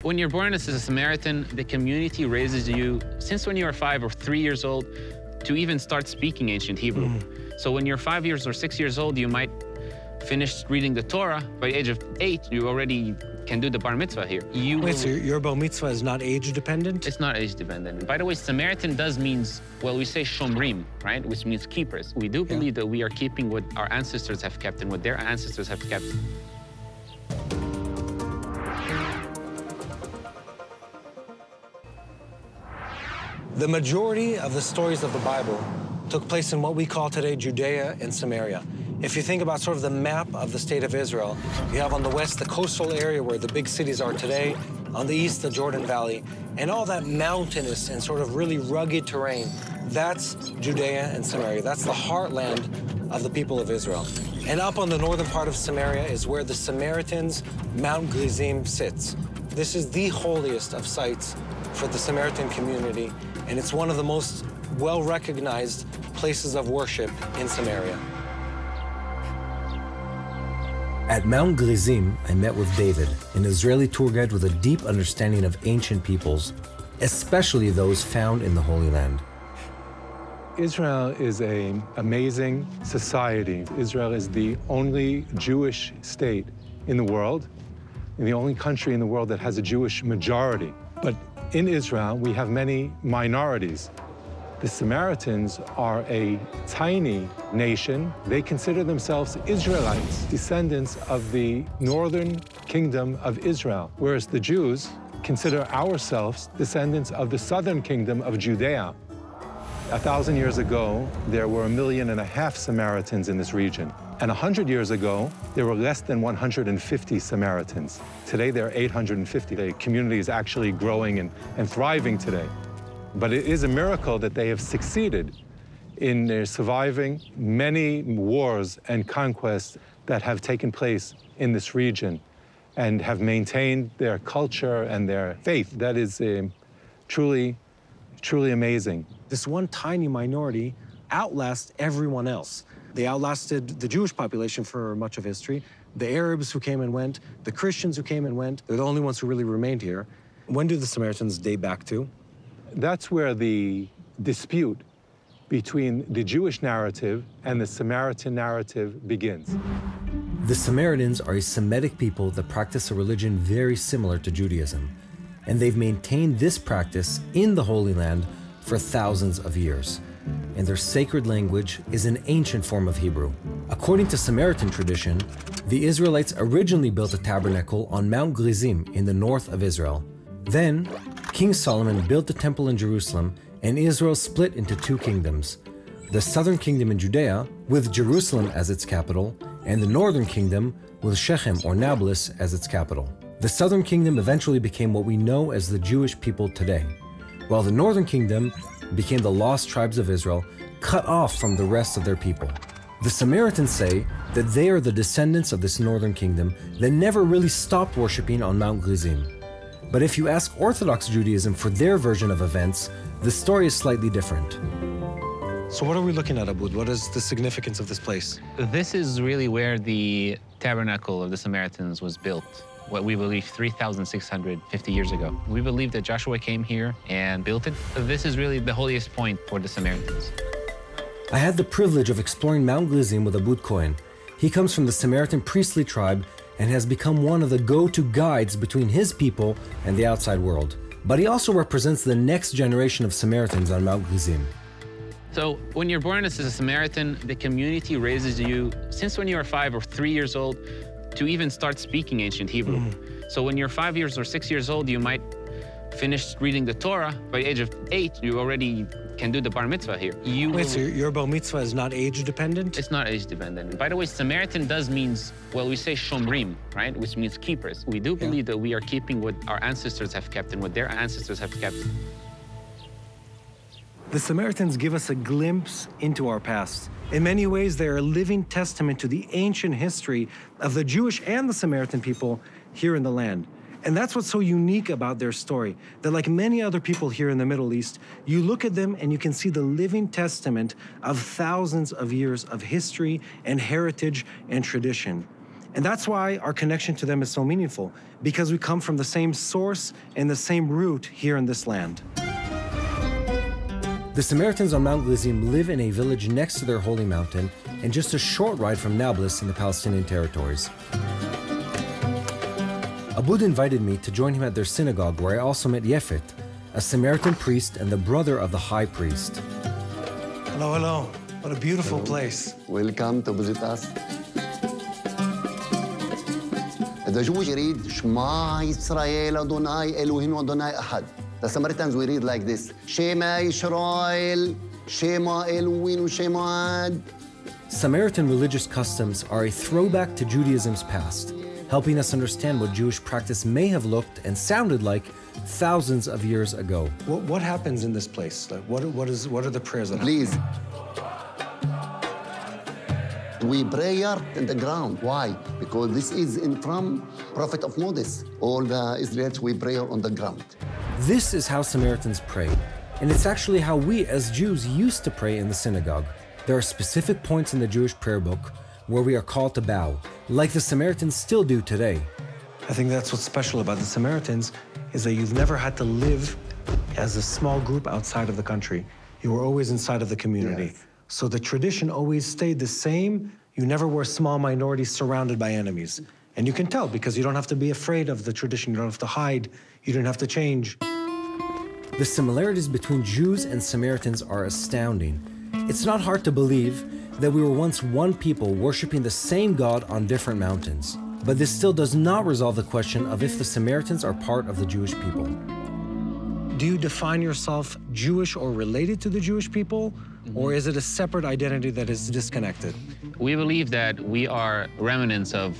When you're born as a Samaritan, the community raises you, since when you are 5 or 3 years old, to even start speaking ancient Hebrew. So when you're 5 years or 6 years old, you might finish reading the Torah. By the age of 8, you already can do the bar mitzvah here. Wait, so your bar mitzvah is not age dependent? It's not age dependent. By the way, Samaritan does means, well, we say shomrim, right? Which means keepers. We do believe that we are keeping what our ancestors have kept and what their ancestors have kept. The majority of the stories of the Bible took place in what we call today Judea and Samaria. If you think about sort of the map of the state of Israel, you have on the west the coastal area where the big cities are today, on the east the Jordan Valley, and all that mountainous and sort of really rugged terrain. That's Judea and Samaria. That's the heartland of the people of Israel. And up on the northern part of Samaria is where the Samaritans, Mount Gerizim sits. This is the holiest of sites for the Samaritan community, and it's one of the most well-recognized places of worship in Samaria. At Mount Gerizim, I met with David, an Israeli tour guide with a deep understanding of ancient peoples, especially those found in the Holy Land. Israel is an amazing society. Israel is the only Jewish state in the world, and the only country in the world that has a Jewish majority. But in Israel, we have many minorities. The Samaritans are a tiny nation. They consider themselves Israelites, descendants of the northern kingdom of Israel, whereas the Jews consider ourselves descendants of the southern kingdom of Judea. 1,000 years ago, there were 1.5 million Samaritans in this region. And 100 years ago, there were less than 150 Samaritans. Today, there are 850. The community is actually growing and thriving today. But it is a miracle that they have succeeded in surviving many wars and conquests that have taken place in this region and have maintained their culture and their faith. That is truly, truly amazing. This one tiny minority outlasts everyone else. They outlasted the Jewish population for much of history, the Arabs who came and went, the Christians who came and went. They're the only ones who really remained here. When do the Samaritans date back to? That's where the dispute between the Jewish narrative and the Samaritan narrative begins. The Samaritans are a Semitic people that practice a religion very similar to Judaism, and they've maintained this practice in the Holy Land for thousands of years. And their sacred language is an ancient form of Hebrew. According to Samaritan tradition, the Israelites originally built a tabernacle on Mount Gerizim in the north of Israel. Then, King Solomon built the temple in Jerusalem, and Israel split into 2 kingdoms. The southern kingdom in Judea, with Jerusalem as its capital, and the northern kingdom, with Shechem or Nablus as its capital. The southern kingdom eventually became what we know as the Jewish people today, while the northern kingdom became the lost tribes of Israel, cut off from the rest of their people. The Samaritans say that they are the descendants of this northern kingdom that never really stopped worshiping on Mount Gerizim. But if you ask Orthodox Judaism for their version of events, the story is slightly different. So what are we looking at, Abud? What is the significance of this place? This is really where the tabernacle of the Samaritans was built, what we believe 3,650 years ago. We believe that Joshua came here and built it. This is really the holiest point for the Samaritans. I had the privilege of exploring Mount Gerizim with Abud Cohen. He comes from the Samaritan priestly tribe and has become one of the go-to guides between his people and the outside world. But he also represents the next generation of Samaritans on Mount Gerizim. So when you're born as a Samaritan, the community raises you, since when you are 5 or 3 years old, to even start speaking ancient Hebrew. So when you're 5 years or 6 years old, you might finish reading the Torah. By the age of 8, you already can do the bar mitzvah here. Wait, so your bar mitzvah is not age dependent? It's not age dependent. By the way, Samaritan does means, well, we say shomrim, right? Which means keepers. We do believe that we are keeping what our ancestors have kept and what their ancestors have kept. The Samaritans give us a glimpse into our past. In many ways, they're a living testament to the ancient history of the Jewish and the Samaritan people here in the land. And that's what's so unique about their story, that like many other people here in the Middle East, you look at them and you can see the living testament of thousands of years of history and heritage and tradition. And that's why our connection to them is so meaningful, because we come from the same source and the same root here in this land. The Samaritans on Mount Gerizim live in a village next to their holy mountain and just a short ride from Nablus in the Palestinian territories. Abud invited me to join him at their synagogue, where I also met Yefet, a Samaritan priest and the brother of the high priest. Hello, hello. What a beautiful place. Welcome to visit us. The Jewish read Shema Yisrael Adonai Eloheinu Adonai Ahad. The Samaritans we read like this: Shema Yisrael, Shema Eloheinu Shema. Samaritan religious customs are a throwback to Judaism's past, helping us understand what Jewish practice may have looked and sounded like thousands of years ago. What happens in this place? Like, what are the prayers that Please. We pray in the ground. Why? Because this is from Prophet of Moses. All the Israelites, we pray on the ground. This is how Samaritans prayed, and it's actually how we as Jews used to pray in the synagogue. There are specific points in the Jewish prayer book where we are called to bow, like the Samaritans still do today. I think that's what's special about the Samaritans, is that you've never had to live as a small group outside of the country. You were always inside of the community. Yes. So the tradition always stayed the same. You never were small minorities surrounded by enemies. And you can tell because you don't have to be afraid of the tradition. You don't have to hide. You don't have to change. The similarities between Jews and Samaritans are astounding. It's not hard to believe that we were once one people worshiping the same God on different mountains. But this still does not resolve the question of if the Samaritans are part of the Jewish people. Do you define yourself Jewish or related to the Jewish people? Or is it a separate identity that is disconnected? We believe that we are remnants of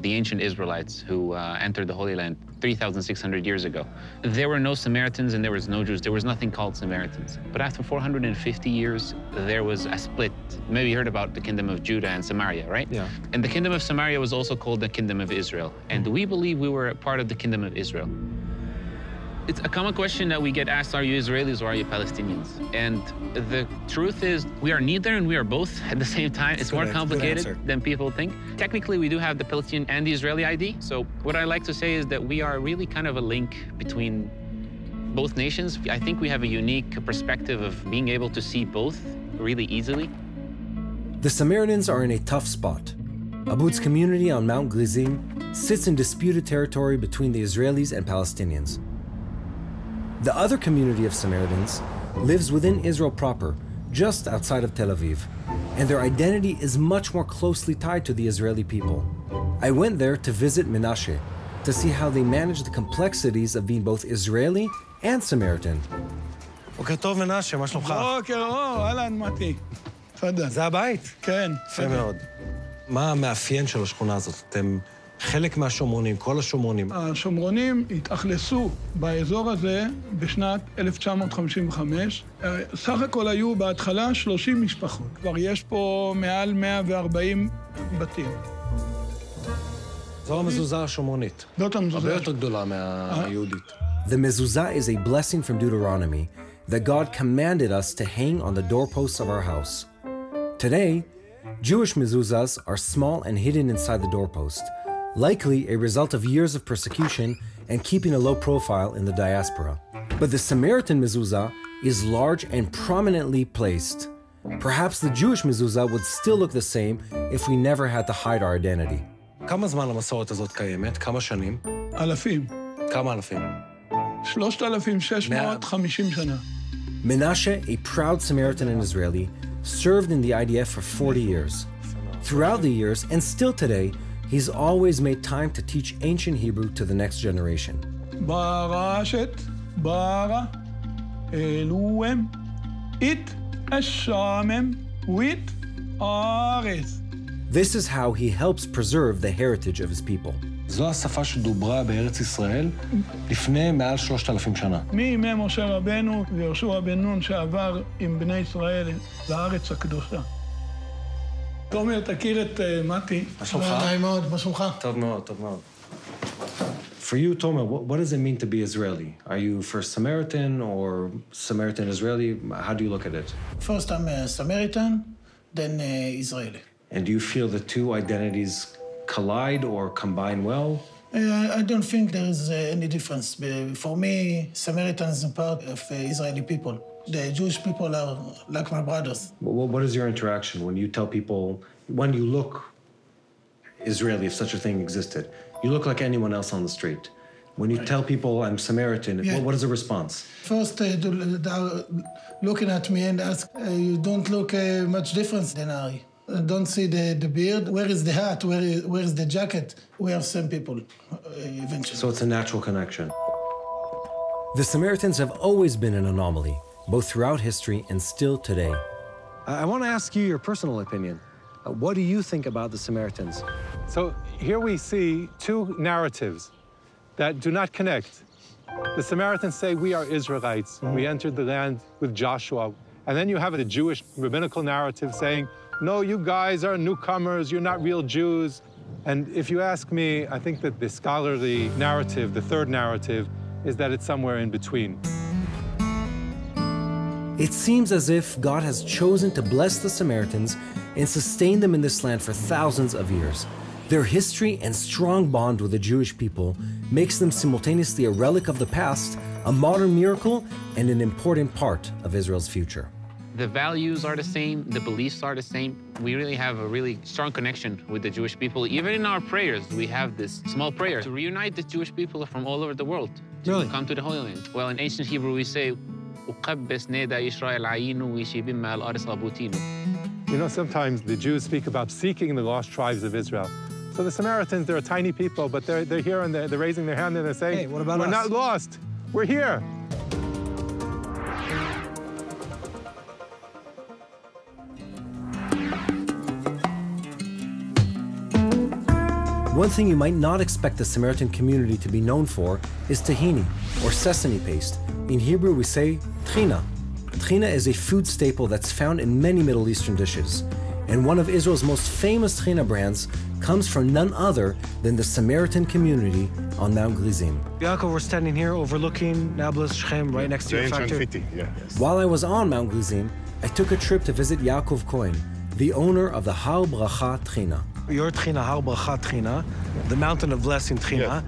the ancient Israelites who entered the Holy Land 3,600 years ago. There were no Samaritans and there was no Jews. There was nothing called Samaritans. But after 450 years, there was a split. Maybe you heard about the kingdom of Judah and Samaria, right? Yeah. And the kingdom of Samaria was also called the kingdom of Israel. And we believe we were a part of the kingdom of Israel. It's a common question that we get asked, are you Israelis or are you Palestinians? And the truth is, we are neither and we are both at the same time. It's more complicated than people think. Technically, we do have the Palestinian and the Israeli ID. So what I like to say is that we are really kind of a link between both nations. I think we have a unique perspective of being able to see both really easily. The Samaritans are in a tough spot. Abud's community on Mount Gerizim sits in disputed territory between the Israelis and Palestinians. The other community of Samaritans lives within Israel proper, just outside of Tel Aviv, and their identity is much more closely tied to the Israeli people. I went there to visit Menashe, to see how they manage the complexities of being both Israeli and Samaritan. בוקר טוב, מנשה, מה שלומך? בוקר אור, אהלן, מתי. תפדל. זה הבית? כן. יפה מאוד. מה המאפיין של השכונה הזאת? אתם חלק מהשומרונים, כל השומרונים. השומרונים התאכלסו באזור הזה בשנת 1955. סך הכל היו בהתחלה 30 משפחות. כבר יש פה מעל 140 בתים. זו המזוזה השומרונית. זאת המזוזה. הרבה יותר גדולה מהיהודית. The mezuzah is a blessing from Deuteronomy that God commanded us to hang on the doorposts of our house. Today, Jewish mezuzahs are small and hidden inside the doorpost, likely a result of years of persecution and keeping a low profile in the diaspora. But the Samaritan mezuzah is large and prominently placed. Perhaps the Jewish mezuzah would still look the same if we never had to hide our identity. כמה זמן המסורת הזאת קיימת? כמה שנים? אלפים. כמה אלפים? 3,650 שנה. Menashe, a proud Samaritan and Israeli, served in the IDF for 40 years. Throughout the years, and still today, he's always made time to teach ancient Hebrew to the next generation. ברשת, bara, אלוהם, it, השמם, wit, הארץ. This is how he helps preserve the heritage of his people. זו השפה שדוברה בארץ ישראל לפני מעל 3,000 שנה. מימי משה רבנו ויהושע בן נון שעבר עם בני ישראל לארץ הקדושה. תומר, תכיר את מתי. מה שלומך? נעים מאוד, מה שלומך? טוב מאוד, טוב מאוד. For you, Tomer, what does it mean to be Israeli? Are you first Samaritan or Samaritan Israeli? How do you look at it? First, I'm a Samaritan, then Israeli. And do you feel the two identities collide or combine well? I don't think there is any difference. For me, Samaritans are part of Israeli people. The Jewish people are like my brothers. What is your interaction when you tell people, when you look Israeli, if such a thing existed, you look like anyone else on the street? When you tell people I'm Samaritan, what is the response? First, looking at me and ask, you don't look much different than I. Don't see the beard. Where is the hat? Where is the jacket? We are same people, eventually. So it's a natural connection. The Samaritans have always been an anomaly, both throughout history and still today. I want to ask you your personal opinion. What do you think about the Samaritans? So here we see two narratives that do not connect. The Samaritans say, we are Israelites. We entered the land with Joshua. And then you have the Jewish rabbinical narrative saying, no, you guys are newcomers, you're not real Jews. And if you ask me, I think that the scholarly narrative, the third narrative, is that it's somewhere in between. It seems as if God has chosen to bless the Samaritans and sustain them in this land for thousands of years. Their history and strong bond with the Jewish people makes them simultaneously a relic of the past, a modern miracle, and an important part of Israel's future. The values are the same, the beliefs are the same. We really have a really strong connection with the Jewish people. Even in our prayers, we have this small prayer to reunite the Jewish people from all over the world to come to the Holy Land. Well, in ancient Hebrew, we say, You know, sometimes the Jews speak about seeking the lost tribes of Israel. So the Samaritans, they're a tiny people, but they're here and they're raising their hand and they're saying, hey, what about we're us? not lost, we're here. One thing you might not expect the Samaritan community to be known for is tahini, or sesame paste. In Hebrew, we say tchina. Tchina is a food staple that's found in many Middle Eastern dishes. And one of Israel's most famous tchina brands comes from none other than the Samaritan community on Mount Gerizim. Yaakov, we're standing here overlooking Nablus, Shechem, right next to your factory. While I was on Mount Gerizim, I took a trip to visit Yaakov Cohen, the owner of the Har Bracha Tchina. Your Tchina, Har Bracha Tchina, the mountain of blessing Tchina,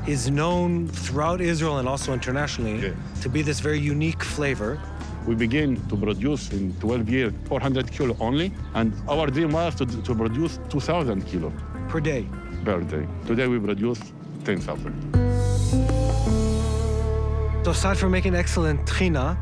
is known throughout Israel and also internationally to be this very unique flavor. We begin to produce in 12 years 400 kilo only, and our dream was to produce 2,000 kilo. Per day? Per day. Today we produce 10,000. So aside from making excellent Tchina,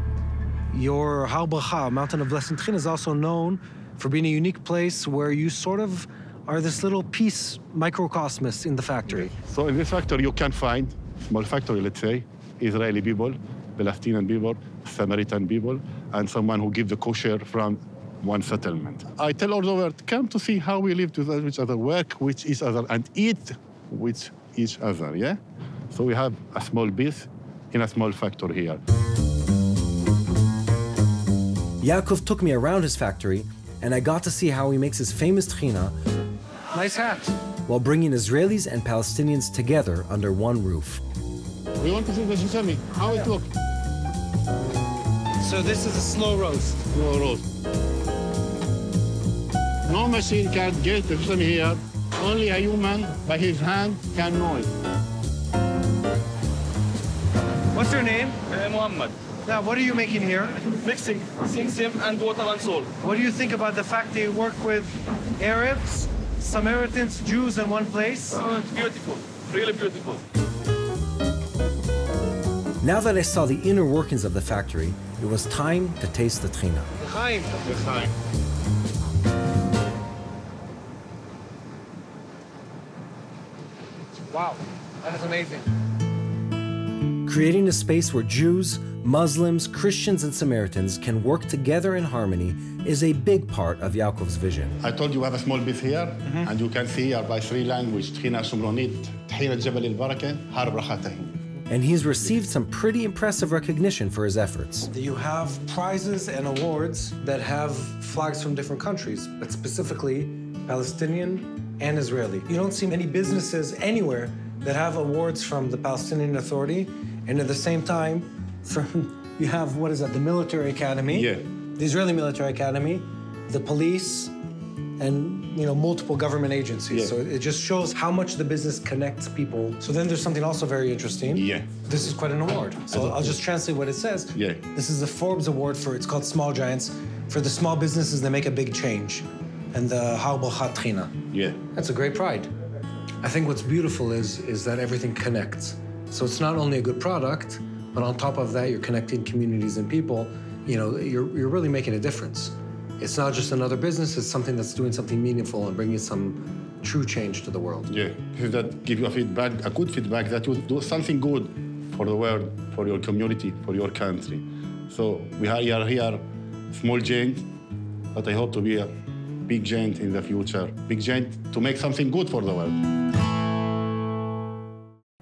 your Har Bracha, Mountain of Blessing Tchina, is also known for being a unique place where you sort of are this little piece, microcosmos in the factory. So in this factory you can find, small factory, let's say, Israeli people, Palestinian people, Samaritan people, and someone who gives the kosher from one settlement. I tell all the world, come to see how we live with each other, work with each other, and eat with each other, yeah? So we have a small piece in a small factory here. Yaakov took me around his factory, and I got to see how he makes his famous tchina, Nice hat. while bringing Israelis and Palestinians together under one roof. We want to see the sesame, how it looks. So this is a slow roast. Slow roast. No machine can get the sesame here. Only a human, by his hand, can know it. What's your name? Muhammad. Now, what are you making here? Mixing simsim and water and salt. What do you think about the fact that you work with Arabs, Samaritans, Jews in one place? It's beautiful, really beautiful. Now that I saw the inner workings of the factory, it was time to taste the tchina. Chaim. Wow, that is amazing. Creating a space where Jews, Muslims, Christians, and Samaritans can work together in harmony is a big part of Yaakov's vision. I told you we have a small bit here, and you can see here by 3 languages, Tahini, Shomronit, Tahini Jabal al-Baraka, Har Bracha Tahini. And he's received some pretty impressive recognition for his efforts. You have prizes and awards that have flags from different countries, but specifically Palestinian and Israeli. You don't see many businesses anywhere that have awards from the Palestinian Authority, and at the same time, you have, what is that, the military academy, the Israeli military academy, the police, and multiple government agencies. So it just shows how much the business connects people. So then there's something also very interesting. Yeah. This is quite an award. So I'll just translate what it says. Yeah. This is the Forbes Award it's called Small Giants, for the small businesses that make a big change. And the Tahini. Yeah. That's a great pride. I think what's beautiful is that everything connects. So it's not only a good product, but on top of that, you're connecting communities and people. You're really making a difference. It's not just another business, it's something that's doing something meaningful and bringing some true change to the world. Yeah, that give you a good feedback that you do something good for the world, for your community, for your country. So we are here, small giant, but I hope to be a big giant in the future. Big giant to make something good for the world.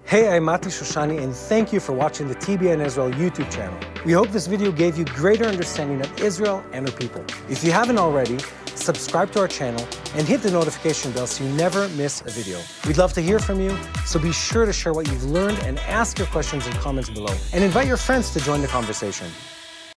Hey, I'm Mati Shoshani, and thank you for watching the TBN Israel YouTube channel. We hope this video gave you greater understanding of Israel and her people. If you haven't already, subscribe to our channel and hit the notification bell so you never miss a video. We'd love to hear from you, so be sure to share what you've learned and ask your questions in comments below. And invite your friends to join the conversation.